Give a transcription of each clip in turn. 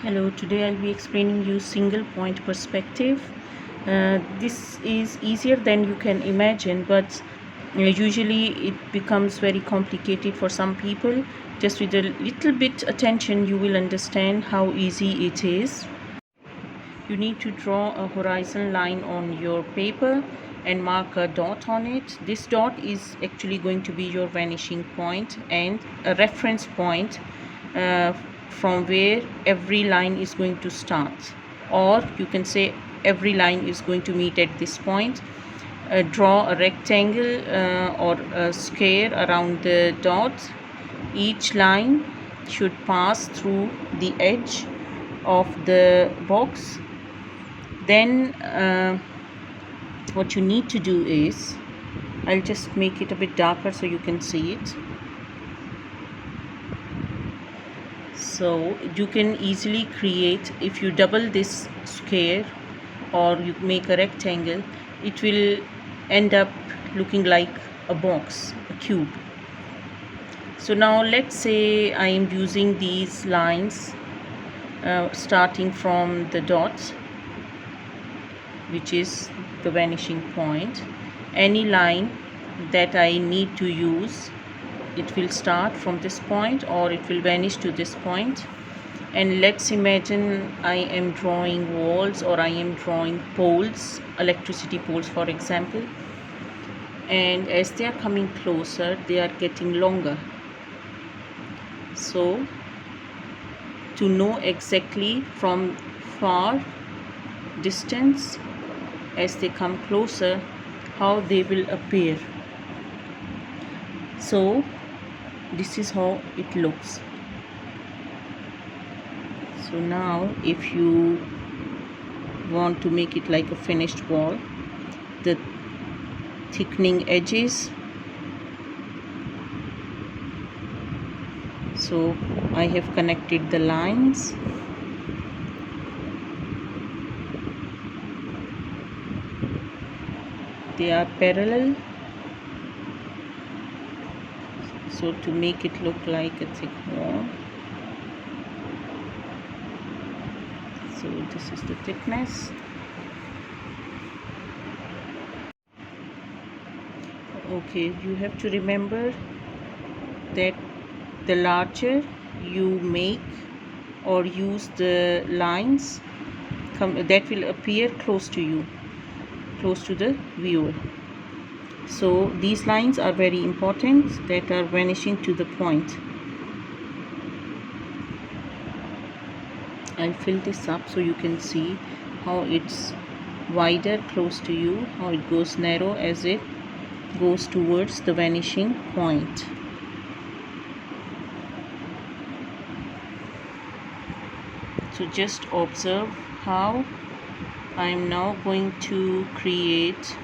Hello, today I'll be explaining you single point perspective. This is easier than you can imagine, but usually it becomes very complicated for some people. Just with a little bit attention, you will understand how easy it is. You need to draw a horizon line on your paper and mark a dot on it. This dot is actually going to be your vanishing point and a reference point uh, from where every line is going to start, or you can say every line is going to meet at this point. Draw a rectangle or a square around the dot. Each line should pass through the edge of the box. Then what you need to do is, I'll just make it a bit darker so you can see it. So you can easily create, if you double this square or you make a rectangle, it will end up looking like a box, a cube. So now let's say I am using these lines starting from the dot, which is the vanishing point. Any line that I need to use, it will start from this point or it will vanish to this point. And let's imagine I am drawing walls, or I am drawing poles, electricity poles for example, and as they are coming closer they are getting longer. So to know exactly from far distance as they come closer how they will appear, so this is how it looks. So now if you want to make it like a finished wall, the thickening edges, so I have connected the lines. They are parallel, so to make it look like a thick wall. So this is the thickness. Okay, you have to remember that the larger you make or use the lines that will appear close to you, close to the viewer. So these lines are very important, that are vanishing to the point. I'll fill this up so you can see how it's wider close to you, how it goes narrow as it goes towards the vanishing point. So just observe how I am now going to create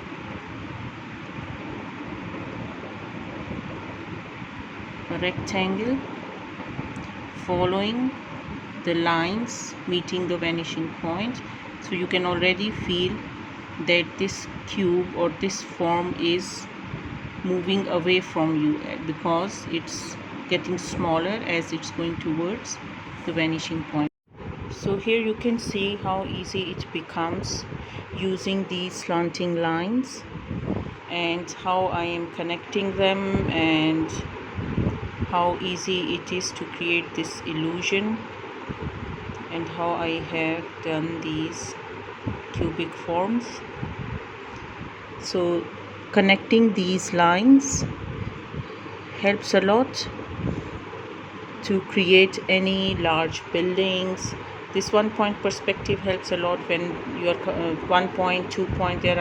a rectangle following the lines meeting the vanishing point. So you can already feel that this cube or this form is moving away from you because it's getting smaller as it's going towards the vanishing point. So here you can see how easy it becomes using these slanting lines, and how I am connecting them, and how easy it is to create this illusion, and how I have done these cubic forms. So connecting these lines helps a lot to create any large buildings. This one point perspective helps a lot when you are 1 point, 2 point. There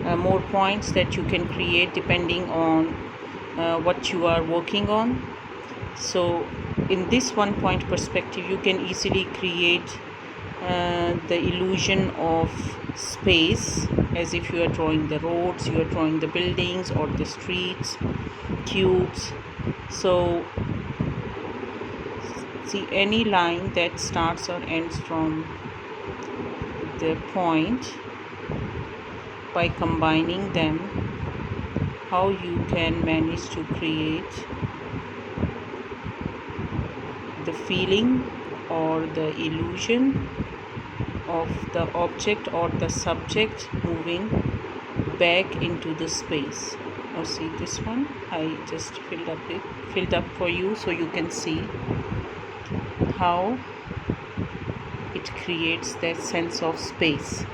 are more points that you can create depending on what you are working on. So in this 1 point perspective you can easily create the illusion of space, as if you are drawing the roads, you are drawing the buildings or the streets, cubes. So see, any line that starts or ends from the point, by combining them, how you can manage to create the feeling or the illusion of the object or the subject moving back into the space. Now see this one, I just filled up for you so you can see how it creates that sense of space.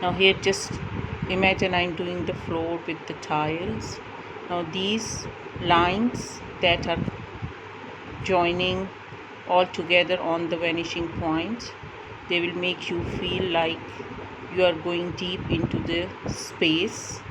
Now here just imagine I'm doing the floor with the tiles. Now these lines that are joining all together on the vanishing point, they will make you feel like you are going deep into the space